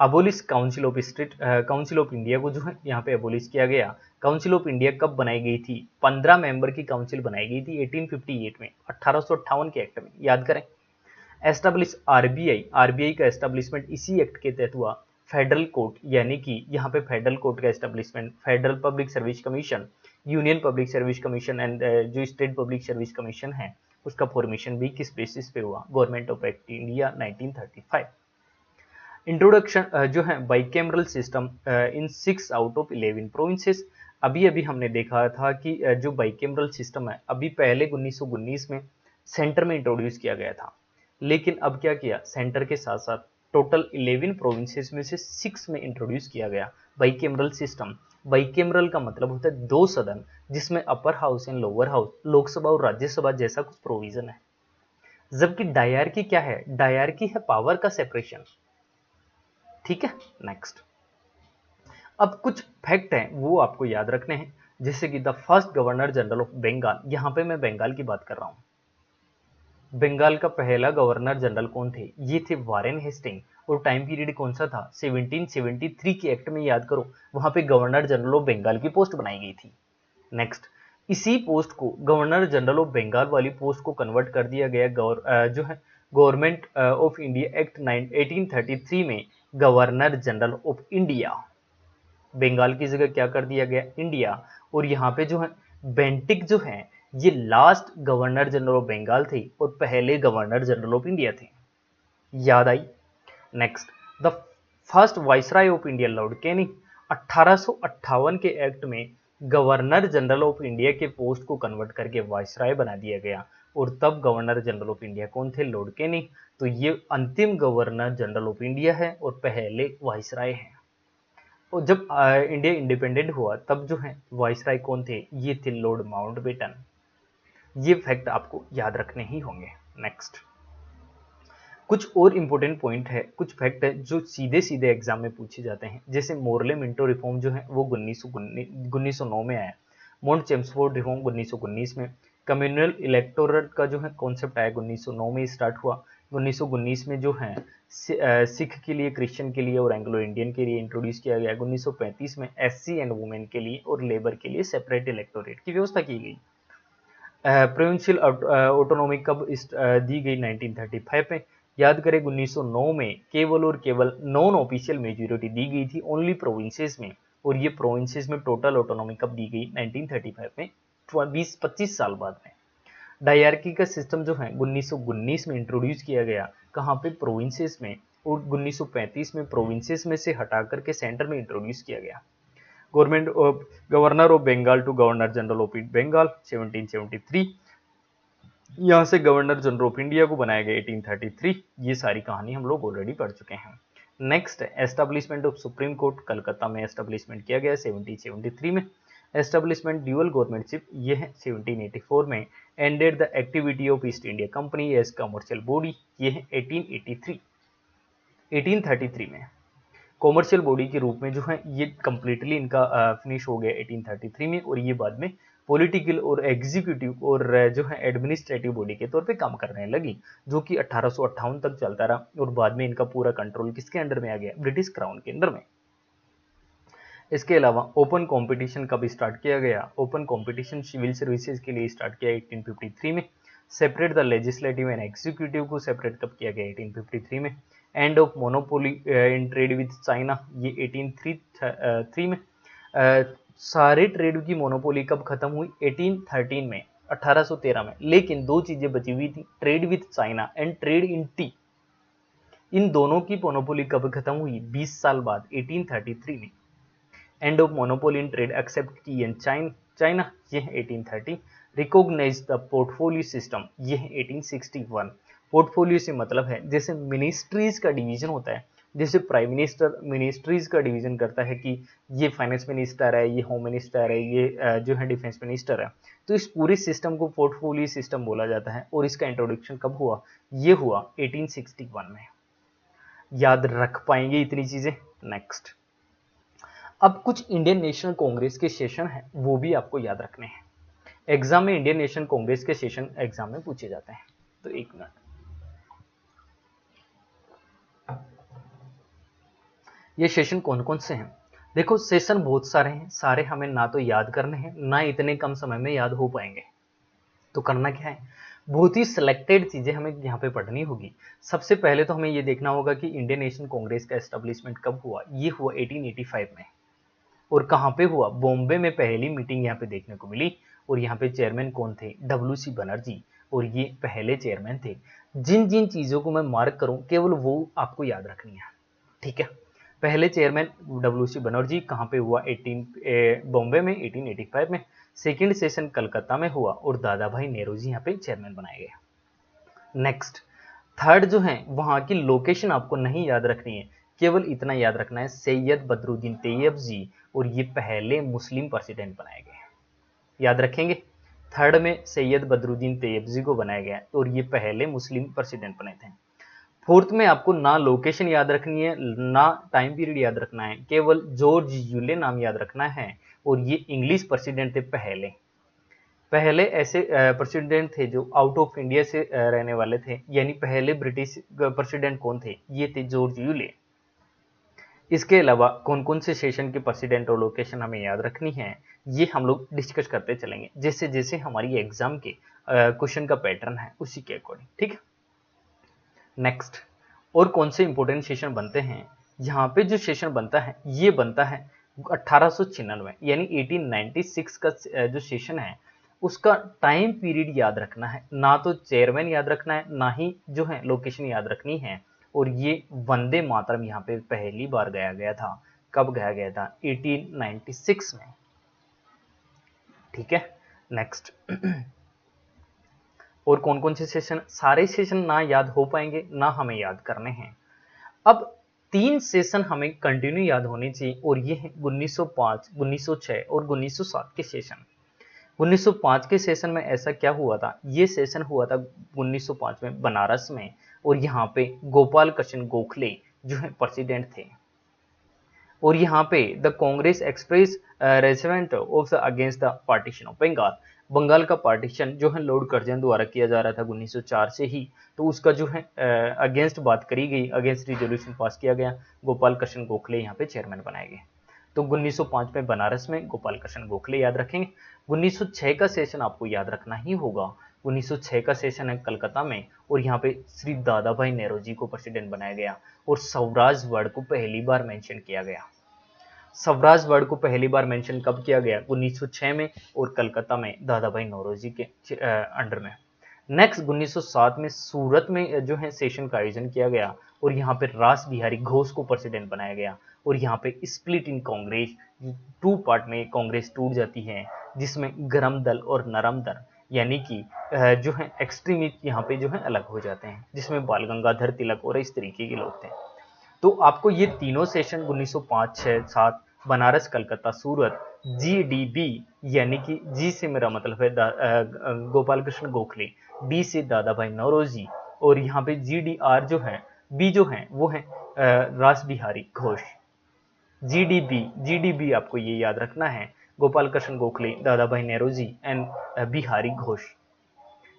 Abolish council of state, council of India को जो है यहाँ पे अबोलिश किया गया। काउंसिल ऑफ इंडिया कब बनाई गई थी? 15 मेंबर की काउंसिल बनाई गई थी 1858 में, 1858 के एक्ट में, याद करें। एस्टेब्लिश RBI, RBI का एस्टेब्लिशमेंट इसी एक्ट के तहत हुआ। फेडरल कोर्ट, यानी कि यहाँ पे फेडरल कोर्ट का establishment, federal public service commission, union public service commission and जो स्टेट पब्लिक सर्विस कमीशन है, उसका फॉर्मेशन भी किस बेसिस पे हुआ? Government of act India 1935। Introduction जो है bicameral system in 6 out of 11 provinces. अभी अभी हमने देखा था कि जो बाइकैमरल सिस्टम है अभी पहले 1919 में सेंटर में इंट्रोड्यूस किया गया था, लेकिन अब क्या किया? सेंटर के साथ साथ टोटल 11 प्रोविंसेस में से 6 में इंट्रोड्यूस किया गया बाइकैमरल सिस्टम। बाइकैमरल का मतलब होता है 2 सदन, जिसमें upper house and lower house, Lok Sabha और राज्यसभा जैसा कुछ प्रोविजन है। जबकि डायरकी क्या है? डायरकी है पावर का सेपरेशन। ठीक है, नेक्स्ट। अब कुछ फैक्ट हैं वो आपको याद रखने हैं, जैसे कि the first governor general of Bengal, यहां पे मैं बंगाल की बात कर रहा हूं। बंगाल का पहला गवर्नर जनरल कौन थे? ये थे वारेन हेस्टिंग। और टाइम पीरियड कौन सा था? 1773 के एक्ट में, याद करो, वहां पे गवर्नर जनरल ऑफ बंगाल की पोस्ट बनाई गई थी। नेक्स्ट, इसी पोस्ट को, गवर्नर जनरल ऑफ बंगाल वाली पोस्ट को कन्वर्ट कर दिया गया जो है गवर्नमेंट ऑफ इंडिया एक्ट 1833 में governor general of India. Bengal की जगह क्या कर दिया गया? इंडिया। और यहाँ पे जो है बेंटिक जो है ये last governor general of Bengal थे और पहले गवर्नर जनरल ऑफ इंडिया थे। याद आई? Next, the first viceroy of India Lord Canning. 1858 के एक्ट में गवर्नर जनरल ऑफ इंडिया के पोस्ट को कन्वर्ट करके वाइसराय बना दिया गया, और तब गवर्नर जनरल ऑफ इंडिया कौन थे? Lord Canning. तो ये अंतिम गवर्नर जनरल ऑफ इंडिया है और पहले वाइसराय है। और जब इंडिया इंडिपेंडेंट हुआ तब जो है वाइसराय कौन थे? ये थे लॉर्ड माउंटबेटन। ये फैक्ट आपको याद रखने ही होंगे। नेक्स्ट, कुछ और इंपॉर्टेंट पॉइंट है, कुछ फैक्ट है जो सीधे सीधे एग्जाम में पूछे जाते हैं। जैसे मोरले मिंटो रिफॉर्म जो है वो 1909 में आया। माउंट चेम्सफोर्ड रिफॉर्म 1919 में। कम्युनल इलेक्टोरेट का जो है कॉन्सेप्ट आया 1909 में स्टार्ट हुआ। 1919 में जो है सिख के लिए, क्रिश्चियन के लिए और एंग्लो इंडियन के लिए इंट्रोड्यूस किया गया। 1935 में एससी एंड वुमेन के लिए और लेबर के लिए सेपरेट इलेक्टोरेट की व्यवस्था की गई। प्रोविंशियल ऑटोनॉमी कब दी गई? 1935 में। याद करें 1909 में केवल और केवल नॉन ऑफिशियल मेजोरिटी दी गई थी ओनली प्रोविंसेस में, और ये प्रोविंसेस में टोटल ऑटोनॉमी कब दी गई? 1935 में, 20-25 साल बाद में। डायरकी का सिस्टम जो है 1919 में इंट्रोड्यूस किया गया, कहाँ पे? प्रोविंसेस में, और 1935 में प्रोविंसेस में से हटा करके सेंटर में इंट्रोड्यूस किया गया। Government of governor of Bengal to governor general of Bengal 1773, यहाँ से गवर्नर जनरल ऑफ इंडिया को बनाया गया 1833। ये सारी कहानी हम लोग ऑलरेडी पढ़ चुके हैं। Next, establishment of supreme court Calcutta में एस्टेब्लिशमेंट किया गया 1773 में। एस्टेब्लिशमेंट ड्यूअल गवर्नमेंटशिप, ये है 1784 में। Ended the activity of East India Company as commercial body, ये है 1833 में। कॉमर्शियल बॉडी के रूप में जो है ये कंप्लीटली इनका फिनिश हो गया 1833 में, और ये बाद में पॉलिटिकल और एग्जीक्यूटिव और जो है एडमिनिस्ट्रेटिव बॉडी के तौर पे काम करने लगी, जो कि 1858 तक चलता रहा, और बाद में इनका पूरा कंट्रोल किसके अंडर में आ गया? ब्रिटिश क्राउन के अंडर में। इसके अलावा ओपन कंपटीशन कब स्टार्ट किया गया? ओपन कंपटीशन सिविल सर्विसेज के लिए स्टार्ट किया 1853 में। Separate the legislative and executive को सेपरेट कब किया गया? 1853 में। End of monopoly in trade with China, ये 1833 में। सारे ट्रेड की मोनोपोली कब खत्म हुई? 1813 में, 1813 में। लेकिन दो चीजें बची हुई थी, trade with China and trade in tea. इन दोनों की मोनोपोली कब खत्म हुई? 20 साल बाद, 1833 में। End of monopoly in trade except tea and China, ये है 1830। रिकॉग्नाइज द पोर्टफोलियो सिस्टम, ये है 1861। पोर्टफोलियो से मतलब है जैसे मिनिस्ट्रीज का डिवीजन होता है, जैसे प्राइम मिनिस्टर मिनिस्ट्रीज का डिवीजन करता है कि ये फाइनेंस मिनिस्टर है, ये होम मिनिस्टर है, ये जो है डिफेंस मिनिस्टर है, तो इस पूरे सिस्टम को पोर्टफोलियो सिस्टम बोला जाता है। और इसका इंट्रोडक्शन कब हुआ? ये हुआ 1861 में। याद रख पाएंगे इतनी चीजें? नेक्स्ट, अब कुछ इंडियन नेशनल कांग्रेस के सेशन हैं, वो भी आपको याद रखने हैं। एग्जाम में इंडियन नेशनल कांग्रेस के सेशन एग्जाम में पूछे जाते हैं। तो एक मिनट, ये सेशन कौन कौन से हैं? देखो सेशन बहुत सारे हैं, सारे हमें ना तो याद करने हैं, ना इतने कम समय में याद हो पाएंगे। तो करना क्या है, बहुत ही सिलेक्टेड चीजें हमें यहाँ पे पढ़नी होगी। सबसे पहले तो हमें ये देखना होगा कि इंडियन नेशनल कांग्रेस का एस्टेब्लिशमेंट कब हुआ। ये हुआ 1885 में। और कहाँ पे हुआ? बॉम्बे में पहली मीटिंग यहाँ पे देखने को मिली। और यहाँ पे चेयरमैन कौन थे? डब्ल्यू.सी. बनर्जी, और ये पहले चेयरमैन थे। जिन जिन चीजों को मैं मार्क करूं केवल वो आपको याद रखनी है, ठीक है। पहले चेयरमैन डब्ल्यू.सी. बनर्जी, कहाँ पे हुआ? बॉम्बे में 1885 में। सेकेंड सेशन कलकत्ता में हुआ, और दादा भाई नेहरू जी यहाँ पे चेयरमैन बनाए गए। नेक्स्ट, थर्ड जो है वहां की लोकेशन आपको नहीं याद रखनी है, केवल इतना याद रखना है, सैयद बदरुद्दीन तैयब जी, और ये पहले मुस्लिम प्रेसिडेंट बनाए गए। याद रखेंगे, थर्ड में सैयद बदरुद्दीन तैयब जी को बनाया गया, और ये पहले मुस्लिम प्रेसिडेंट बने थे। फोर्थ में आपको ना लोकेशन याद रखनी है, ना टाइम पीरियड याद रखना है, केवल जॉर्ज यूले नाम याद रखना है, और ये इंग्लिश प्रेसिडेंट थे पहले। पहले ऐसे प्रेसिडेंट थे जो आउट ऑफ इंडिया से रहने वाले थे, यानी पहले ब्रिटिश प्रेसिडेंट कौन थे? ये थे जॉर्ज यूले। इसके अलावा कौन कौन से सेशन के प्रेसिडेंट और लोकेशन हमें याद रखनी है, ये हम लोग डिस्कस करते चलेंगे जैसे जैसे हमारी एग्जाम के क्वेश्चन का पैटर्न है उसी के अकॉर्डिंग, ठीक है। नेक्स्ट, और कौन से इंपॉर्टेंट सेशन बनते हैं? यहाँ पे जो सेशन बनता है ये बनता है 1896, यानी 1896 का जो सेशन है उसका टाइम पीरियड याद रखना है, ना तो चेयरमैन याद रखना है, ना ही जो है लोकेशन याद रखनी है। और ये वंदे मातरम यहाँ पे पहली बार गाया गया था। कब गाया गया था? 1896 में, ठीक है। नेक्स्ट, और कौन कौन से सेशन? सारे सेशन ना याद हो पाएंगे, ना हमें याद करने हैं। अब 3 सेशन हमें कंटिन्यू याद होने चाहिए, और ये है 1905, 1906 और 1907 के सेशन। 1905 के सेशन में ऐसा क्या हुआ था? ये सेशन हुआ था 1905 में बनारस में, और यहाँ पे गोपाल कृष्ण गोखले जो है प्रेसिडेंट थे। और यहाँ पे the Congress express regiment of against the partition of Bengal. Bengal का पार्टीशन जो है लॉर्ड कर्जन द्वारा किया जा रहा था 1904 से ही, तो उसका जो है अगेंस्ट बात करी गई, अगेंस्ट रिजोल्यूशन पास किया गया, गोपाल कृष्ण गोखले यहाँ पे चेयरमैन बनाए गए। तो 1905 में बनारस में गोपाल कृष्ण गोखले याद रखेंगे। 1906 का सेशन आपको याद रखना ही होगा। 1906 का सेशन है कलकत्ता में, और यहाँ पे श्री दादा भाई नेहरू को प्रेसिडेंट बनाया गया, और स्वराज वर्ड को पहली बार मेंशन किया गया। स्वराज वर्ड को पहली बार मेंशन कब किया गया? 1906 में, और कलकत्ता में दादा भाई नौरोजी के अंडर में। नेक्स्ट 1907 में सूरत में जो है सेशन का आयोजन किया गया, और यहाँ पे रास बिहारी घोष को प्रेसिडेंट बनाया गया, और यहाँ पे split in Congress, two part में कांग्रेस टूट जाती है, जिसमें गरम दल और नरम दल यानी कि जो है एक्सट्रीमिस्ट यहाँ पे जो है अलग हो जाते हैं, जिसमें बाल गंगाधर तिलक और इस तरीके के लोग थे। तो आपको ये तीनों सेशन 1905, 6, 7 बनारस, कलकत्ता, सूरत, जीडीबी यानी कि जी से मेरा मतलब है गोपाल कृष्ण गोखले, बी से दादा भाई नौरोजी, और यहाँ पे जीडीआर जो है, बी जो है वो है रास बिहारी घोष। जीडीबी आपको ये याद रखना है, गोपाल कृष्ण गोखले, दादा भाई नौरोजी एंड बिहारी घोष।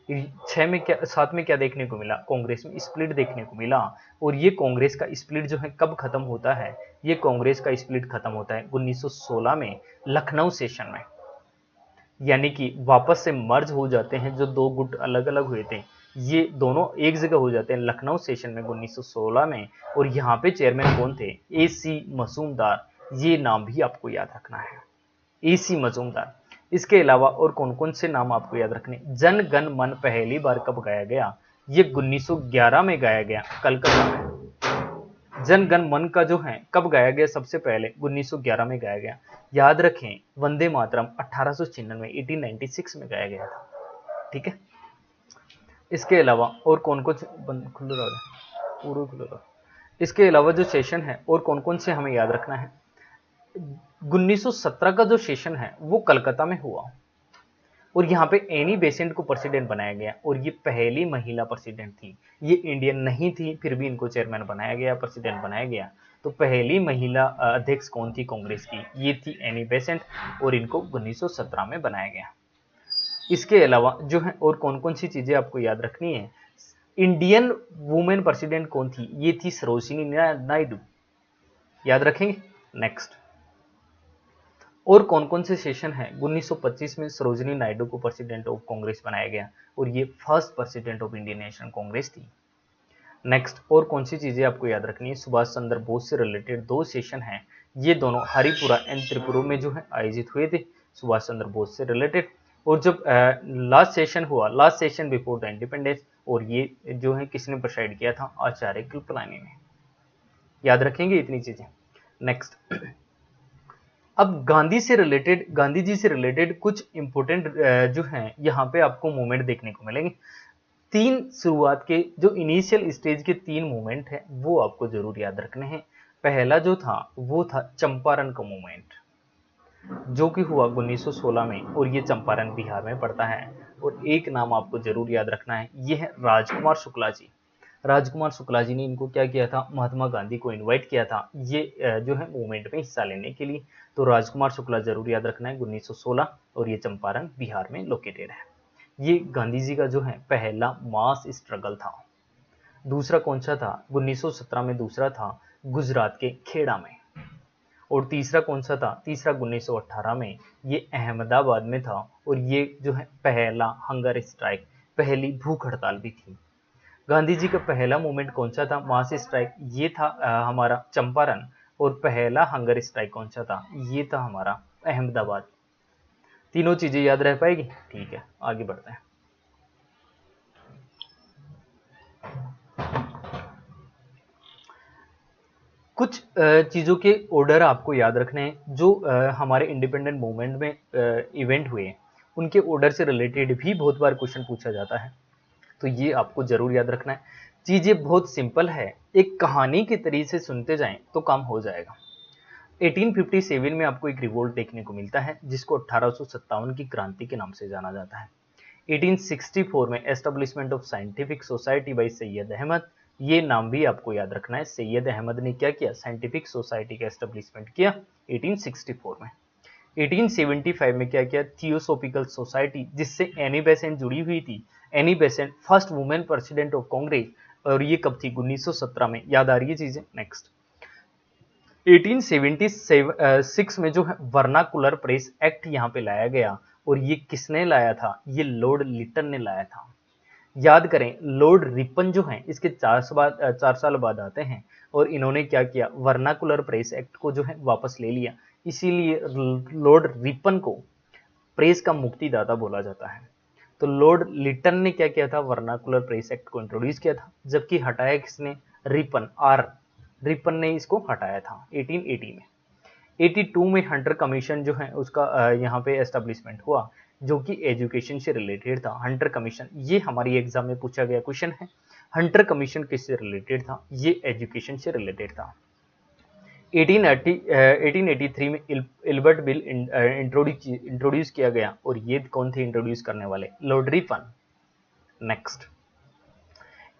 6 में क्या, 7 में क्या देखने को मिला? कांग्रेस में स्प्लिट देखने को मिला, और ये कांग्रेस का स्प्लिट जो है कब खत्म होता है? ये कांग्रेस का स्प्लिट खत्म होता है 1916 में लखनऊ सेशन में, यानी कि वापस से मर्ज हो जाते हैं जो दो गुट अलग अलग हुए थे, ये दोनों एक जगह हो जाते हैं लखनऊ सेशन में 1916 में। और यहाँ पे चेयरमैन कौन थे? AC मजूमदार, ये नाम भी आपको याद रखना है, AC मजूमदार। इसके अलावा और कौन कौन से नाम आपको याद रखने? जन गण मन पहली बार कब गाया गया? ये 1911 में गाया गया कलकत्ता में। जन गण मन का जो है कब गाया गया? सबसे पहले 1911 में गाया गया। याद रखें, वंदे मातरम 1896 1896 में गाया गया था। ठीक है, इसके अलावा और कौन कौन से खुले रहा पूरा खुले रहा। इसके अलावा जो सेशन है और कौन कौन से हमें याद रखना है? 1917 का जो सेशन है वो कलकत्ता में हुआ, और यहाँ पे एनी बेसेंट को प्रेसिडेंट बनाया गया, और ये पहली महिला प्रेसिडेंट थी। ये इंडियन नहीं थी, फिर भी इनको चेयरमैन बनाया गया, प्रेसिडेंट बनाया गया। तो पहली महिला अध्यक्ष कौन थी कांग्रेस की? ये थी एनी बेसेंट, और इनको 1917 में बनाया गया। इसके अलावा जो है और कौन कौन सी चीजें आपको याद रखनी है? इंडियन वुमेन प्रेसिडेंट कौन थी? ये थी सरोजिनी नायडू, याद रखेंगे। नेक्स्ट, और कौन कौन से सेशन है? 1925 में सरोजिनी नायडू को प्रेसिडेंट ऑफ कांग्रेस बनाया गया, और ये first president of Indian national Congress थी। नेक्स्ट, और कौन सी चीजें आपको याद रखनी है? सुभाष चंद्र बोस से रिलेटेड दो सेशन हैं, ये दोनों हरिपुरा एंड त्रिपुरा में जो है आयोजित हुए थे, सुभाष चंद्र बोस से रिलेटेड। और जब लास्ट सेशन हुआ, last session before the independence, और ये जो है किसने प्रेसाइड किया था? आचार्य कृपलानी ने। याद रखेंगे इतनी चीजें। नेक्स्ट, अब गांधी जी से रिलेटेड कुछ इंपोर्टेंट जो हैं यहाँ पे आपको मूवमेंट देखने को मिलेंगे। तीन शुरुआत के जो इनिशियल स्टेज के तीन मूवमेंट हैं वो आपको जरूर याद रखने हैं। पहला जो था वो था चंपारण का मूवमेंट, जो कि हुआ 1916 में, और ये चंपारण बिहार में पड़ता है। और एक नाम आपको जरूर याद रखना है, ये है राजकुमार शुक्ला जी। राजकुमार शुक्ला जी ने इनको क्या किया था? महात्मा गांधी को इनवाइट किया था ये जो है मूवमेंट में हिस्सा लेने के लिए। तो राजकुमार शुक्ला जरूर याद रखना है, 1916, और ये चंपारण बिहार में लोकेटेड है। ये गांधी जी का जो है पहला मास स्ट्रगल था। दूसरा कौन सा था? 1917 में दूसरा था गुजरात के खेड़ा में। और तीसरा कौन सा था? तीसरा 1918 में, ये अहमदाबाद में था, और ये जो है पहला हंगर स्ट्राइक, पहली भूख हड़ताल भी थी। गांधी जी का पहला मूवमेंट कौन सा था? मास स्ट्राइक, ये था हमारा चंपारण। और पहला हंगर स्ट्राइक कौन सा था? ये था हमारा अहमदाबाद। तीनों चीजें याद रह पाएगी? ठीक है, आगे बढ़ते हैं। कुछ चीजों के ऑर्डर आपको याद रखने हैं जो हमारे इंडिपेंडेंट मूवमेंट में इवेंट हुए, उनके ऑर्डर से रिलेटेड भी बहुत बार क्वेश्चन पूछा जाता है, तो ये आपको जरूर याद रखना है। चीजें बहुत सिंपल है, एक कहानी के तरीके से सुनते जाएं तो काम हो जाएगा। 1857 में आपको एक रिवोल्ट देखने को मिलता है जिसको 1857 की क्रांति के नाम से जाना जाता है। 1864 में establishment of scientific society by Syed Ahmad, ये नाम भी आपको याद रखना है। सैयद अहमद ने क्या किया? साइंटिफिक सोसाइटी का एस्टेब्लिशमेंट किया 1864 में। 1875 में क्या किया, थियोसोफिकल सोसाइटी, जिससे एनी बेसेंट जुड़ी हुई थी। Annie Besant first women president of Congress, और ये कब थी, 1917 में। याद आ रही है चीजें। नेक्स्ट 1876 में जो है वर्नाकुलर प्रेस एक्ट यहाँ पे लाया गया, और ये किसने लाया था, ये लॉर्ड लिटन ने लाया था। याद करें, लॉर्ड रिपन जो हैं इसके 4 साल बाद आते हैं, और इन्होंने क्या किया, वर्नाकुलर प्रेस एक्ट को जो है वापस ले लिया। इसीलिए लॉर्ड रिपन को प्रेस का मुक्तिदाता बोला जाता है। तो लॉर्ड लिटन ने क्या किया था, वर्नाकुलर प्रेस एक्ट को इंट्रोड्यूस किया था, जबकि हटाया किसने, रिपन, रिपन ने इसको हटाया था 1880 में। 82 में हंटर कमीशन जो है उसका यहाँ पे एस्टेब्लिशमेंट हुआ, जो कि एजुकेशन से रिलेटेड था। हंटर कमीशन, ये हमारी एग्जाम में पूछा गया क्वेश्चन है। हंटर कमीशन किससे रिलेटेड था, ये एजुकेशन से रिलेटेड था। 1883 में इल्बर्ट बिल इंट्रोड्यूस किया गया, और ये कौन थे इंट्रोड्यूस करने वाले, लॉर्ड रिपन। नेक्स्ट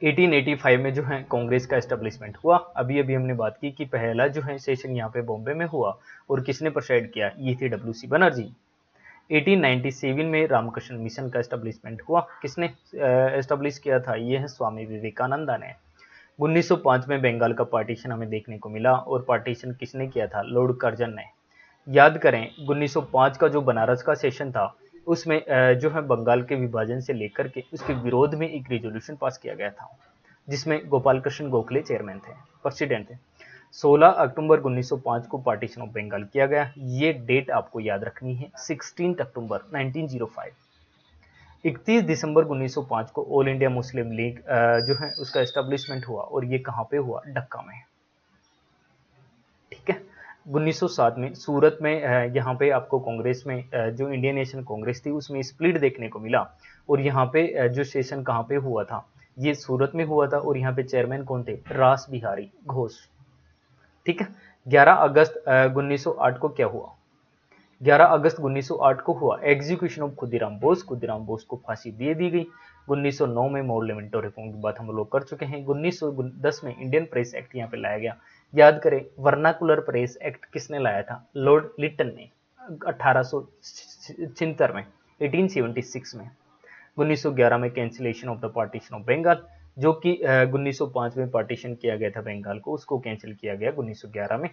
1885 में जो है कांग्रेस का एस्टेब्लिशमेंट हुआ। अभी अभी हमने बात की कि पहला जो है सेशन यहाँ पे बॉम्बे में हुआ, और किसने प्रेसाइड किया, ये थे डब्ल्यू.सी. बनर्जी। 1897 में रामकृष्ण मिशन का एस्टेब्लिशमेंट हुआ, किसने एस्टेब्लिश किया था, ये है स्वामी विवेकानंदा ने। 1905 में बंगाल का पार्टीशन हमें देखने को मिला, और पार्टीशन किसने किया था, लॉर्ड कर्जन ने। याद करें, 1905 का जो बनारस का सेशन था, उसमें जो है बंगाल के विभाजन से लेकर के उसके विरोध में एक रेजोल्यूशन पास किया गया था, जिसमें गोपाल कृष्ण गोखले चेयरमैन थे, प्रेसिडेंट थे। 16 अक्टूबर 1905 को पार्टीशन ऑफ बंगाल किया गया। ये डेट आपको याद रखनी है, 16 अक्टूबर 1905। 31 दिसंबर 1905 को ऑल इंडिया मुस्लिम लीग जो है उसका एस्टेब्लिशमेंट हुआ, और ये कहाँ पे हुआ, ढक्का में। ठीक है। 1907 में सूरत में यहाँ पे आपको कांग्रेस में जो इंडियन नेशनल कांग्रेस थी उसमें स्प्लिट देखने को मिला, और यहाँ पे जो सेशन कहाँ पे हुआ था, ये सूरत में हुआ था, और यहाँ पे चेयरमैन कौन थे, रास बिहारी घोष। ठीक है। 11 अगस्त 1908 को क्या हुआ, 11 अगस्त 1908 को हुआ एग्जीक्यूशन ऑफ खुदीराम बोस। खुदीराम बोस को फांसी दे दी गई। 1909 में मॉडलेमेंटो रिफॉर्म की बात हम लोग कर चुके हैं। 1910 में इंडियन प्रेस एक्ट यहाँ पे लाया गया। याद करें, वर्नाकुलर प्रेस एक्ट किसने लाया था, लॉर्ड लिटन ने 1876 में, 1876 में। 1911 में cancellation of the partition of Bengal, जो कि 1905 में पार्टीशन किया गया था बंगाल को, उसको कैंसिल किया गया 1911 में।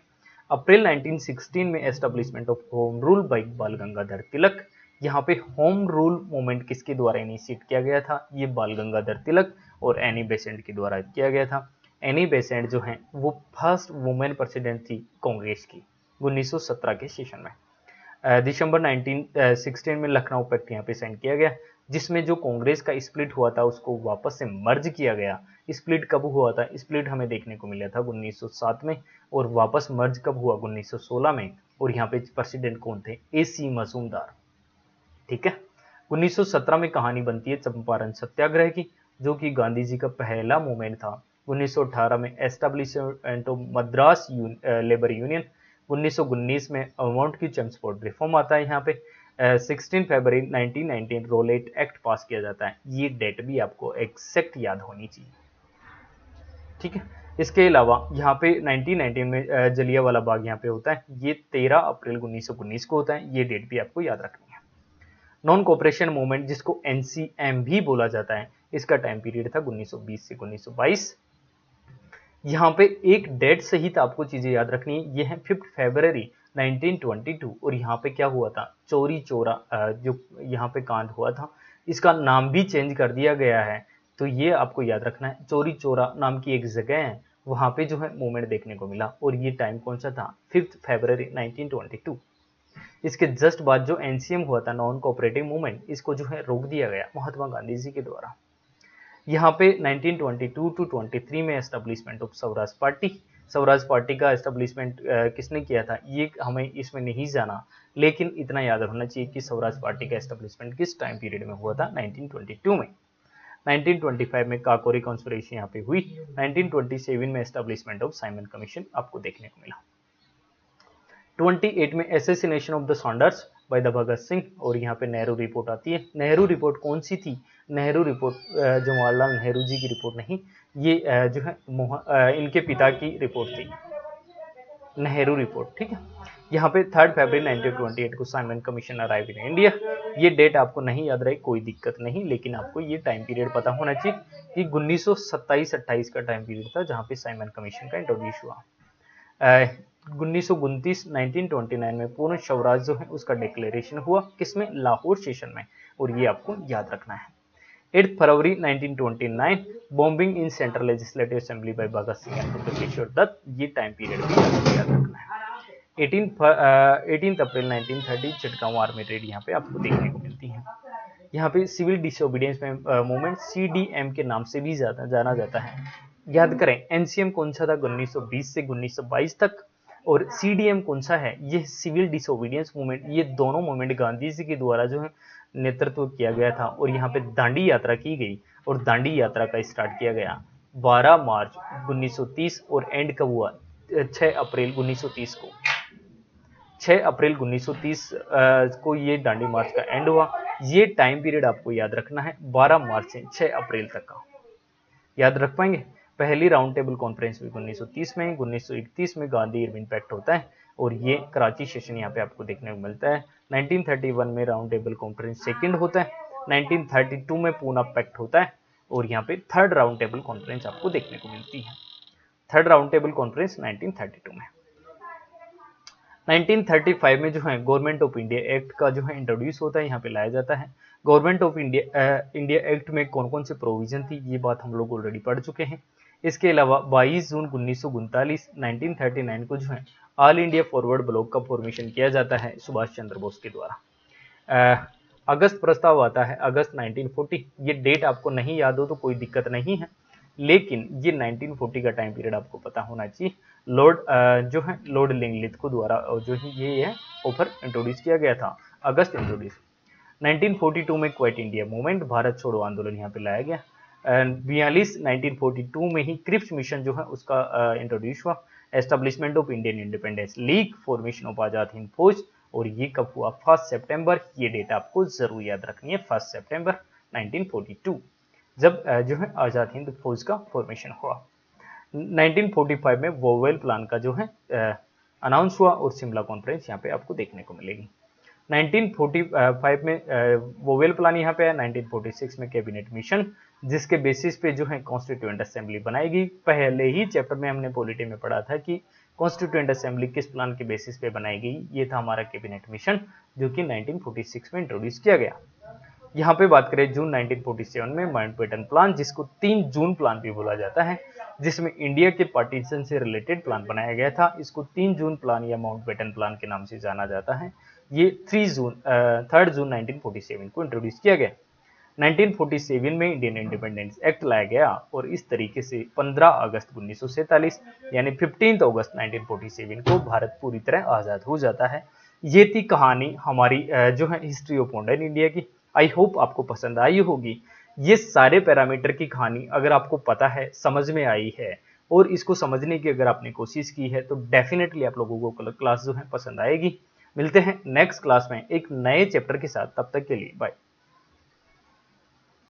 अप्रैल 1916 में establishment of home rule by बाल गंगाधर तिलक। यहाँ पे होम रूल मूवमेंट किसके द्वारा इनिशिएट किया गया था, ये बाल गंगाधर तिलक और एनी बेसेंट के द्वारा किया गया था। एनी बेसेंट जो है वो फर्स्ट वुमेन प्रेसिडेंट थी कांग्रेस की 1917 के सेशन में। दिसंबर 1916 में लखनऊ पैक्ट यहाँ पे साइन किया गया, जिसमें जो कांग्रेस का स्प्लिट हुआ था उसको वापस से मर्ज किया गया। स्प्लिट कब हुआ था, स्प्लिट हमें देखने को मिला था 1907 में, और वापस मर्ज कब हुआ, 1916 में। और यहाँ पे प्रेसिडेंट कौन थे, ए.सी. मजूमदार। ठीक है। 1917 में कहानी बनती है चंपारण सत्याग्रह की, जो कि गांधी जी का पहला मूवमेंट था। 1918 में establishment of Madras labour union. 1919 में अमाउंट की चम्सफोर्ड रिफॉर्म आता है यहाँ पे। 16 फरवरी 1919 रोलेट एक्ट पास किया जाता है। ये डेट भी आपको एग्जैक्ट याद होनी चाहिए। ठीक है। इसके अलावा यहाँ पे 1919 में जलियांवाला बाग यहाँ पे होता है, ये 13 अप्रैल 1919 को होता है। ये डेट भी आपको याद रखनी है। नॉन कोऑपरेशन मूवमेंट, जिसको एनसीएम भी बोला जाता है, इसका टाइम पीरियड था 1920 से 1922। यहाँ पे एक डेट सहित आपको चीजें याद रखनी है, ये है 5 फरवरी 1922। और यहाँ पे क्या हुआ था, चोरी चोरा जो यहाँ पे कांड हुआ था, इसका नाम भी चेंज कर दिया गया है। तो ये आपको याद रखना है, चोरी चोरा नाम की एक जगह है, वहां पे जो है मूवमेंट देखने को मिला। और ये टाइम कौन सा था, 5 फरवरी 1922। इसके जस्ट बाद जो एनसीएम हुआ था, नॉन कोऑपरेटिव मूवमेंट, इसको जो है रोक दिया गया महात्मा गांधी जी के द्वारा। यहाँ पे 1922 टू 23 में establishment of Swaraj party. Swaraj party का एस्टेब्लिशमेंट किसने किया था, ये हमें इसमें नहीं जाना, लेकिन इतना याद रखना चाहिए कि स्वराज पार्टी का एस्टेब्लिशमेंट किस टाइम पीरियड में हुआ था, 1922 में। 1925 में काकोरी कॉन्स्पिरेसी यहाँ पे हुई। 1927 में एस्टेब्लिशमेंट ऑफ साइमन कमीशन आपको देखने को मिला। 28 में assassination of the Saunders by the Bhagat Singh. और यहाँ पे नेहरू रिपोर्ट आती है। नेहरू रिपोर्ट कौन सी थी, नेहरू रिपोर्ट जवाहरलाल नेहरू जी की रिपोर्ट नहीं, ये जो है इनके पिता की रिपोर्ट थी, नेहरू रिपोर्ट। ठीक है। यहाँ पे 3 फरवरी 1928 को Simon commission arrive in India. ये डेट आपको नहीं याद रही कोई दिक्कत नहीं, लेकिन आपको ये टाइम पीरियड पता होना चाहिए कि 1927-28 का टाइम पीरियड था जहाँ पे साइमन कमीशन का इंट्रोड्यूस हुआ। 1929 1929 में पूर्ण स्वराज जो है उसका डिक्लेरेशन हुआ, किसमें? लाहौर सेशन में, और ये आपको याद रखना है। 8 फरवरी 1929 bombing in central legislative assembly by Bhagat Singh and Batukeshwar Dutt, ये टाइम पीरियड भी आपको याद रखना है। 18 अप्रैल 1930 चिटगांव आर्मी रेड यहाँ पे आपको देखने को मिलती है। यहाँ पे सिविल डिसोबीडियंस में मूवमेंट CDM के नाम से भी जाना जाता है। याद करें NCM कौन सा था 1920 से 1922 तक, और CDM कौन सा है? ये सिविल डिसोबीडियंस मूवमेंट। ये दोनों मूवमेंट गांधी जी के द्वारा जो है नेतृत्व किया गया था, और यहाँ पे दांडी यात्रा की गई, और दांडी यात्रा का स्टार्ट किया गया 12 मार्च 1930 और एंड कब हुआ? 6 अप्रैल 1930 को। 6 अप्रैल 1930 को ये दांडी मार्च का एंड हुआ। ये टाइम पीरियड आपको याद रखना है, 12 मार्च से 6 अप्रैल तक का। याद रख पाएंगे? पहली राउंड टेबल कॉन्फ्रेंस हुई 1930 में, 1931 में गांधी इरविन पैक्ट होता है, और ये कराची सेशन यहाँ पे आपको देखने को मिलता है। 1931 में राउंड टेबल कॉन्फ्रेंस सेकंड होता है, 1932 में पूना पैक्ट होता है, और यहाँ पे थर्ड राउंड टेबल कॉन्फ्रेंस आपको देखने को मिलती है। थर्ड राउंड टेबल कॉन्फ्रेंस 1932 में। 1935 में जो है गवर्नमेंट ऑफ इंडिया एक्ट का जो है इंट्रोड्यूस होता है, यहाँ पे लाया जाता है। गवर्नमेंट ऑफ इंडिया एक्ट में कौन कौन से प्रोविजन थी, ये बात हम लोग ऑलरेडी पढ़ चुके हैं। इसके अलावा 22 जून 1939 को जो है ऑल इंडिया फॉरवर्ड ब्लॉक का फॉर्मेशन किया जाता है सुभाष चंद्र बोस के द्वारा। अगस्त प्रस्ताव आता है अगस्त 1940। ये डेट आपको नहीं याद हो तो कोई दिक्कत नहीं है, लेकिन ये 1940 का टाइम पीरियड आपको पता होना चाहिए। जो है लॉर्ड लिंगलिथ को द्वारा जो है ये ऑफर इंट्रोड्यूस किया गया था, अगस्त इंट्रोड्यूस। 1942 में क्विट इंडिया मूवमेंट, भारत छोड़ो आंदोलन यहाँ पे लाया गया। 1942 में ही क्रिप्स मिशन जो है उसका इंट्रोड्यूस हुआ। Establishment of Indian independence league, formation of Azad Hind Fauj, और ये कब हुआ? 1 सितंबर। ये डेट आपको जरूर याद रखनी है, 1 सितंबर 1942, जब जो है आजाद हिंद फौज का फॉर्मेशन हुआ। 1945 में वोवेल प्लान का जो है अनाउंस हुआ, और शिमला कॉन्फ्रेंस यहाँ पे आपको देखने को मिलेगी। 1945 में वोवेल प्लान यहाँ पे है। 1946 में कैबिनेट मिशन, जिसके बेसिस पे जो है कॉन्स्टिट्यूएंट असेंबली बनाएगी। पहले ही चैप्टर में हमने पॉलिटी में पढ़ा था कि कॉन्स्टिट्यूएंट असेंबली किस प्लान के बेसिस पे बनाई गई। ये था हमारा कैबिनेट मिशन, जो कि 1946 में इंट्रोड्यूस किया गया। यहाँ पे बात करें जून 1947 में माउंटबेटन प्लान, जिसको 3 जून प्लान भी बोला जाता है, जिसमें इंडिया के पार्टीशन से रिलेटेड प्लान बनाया गया था। इसको 3 जून प्लान या माउंटबेटन प्लान के नाम से जाना जाता है। ये 3 जून 1947 को इंट्रोड्यूस किया गया। 1947 में इंडियन इंडिपेंडेंस एक्ट लाया गया, और इस तरीके से 15 अगस्त 1947 यानी 15 अगस्त 1947 को भारत पूरी तरह आज़ाद हो जाता है। ये थी कहानी हमारी जो है हिस्ट्री ऑफ मॉडर्न इंडिया की। आई होप आपको पसंद आई होगी। ये सारे पैरामीटर की कहानी अगर आपको पता है, समझ में आई है, और इसको समझने की अगर आपने कोशिश की है, तो डेफिनेटली आप लोगों को क्लास जो है पसंद आएगी। मिलते हैं नेक्स्ट क्लास में एक नए चैप्टर के साथ, तब तक के लिए बाय।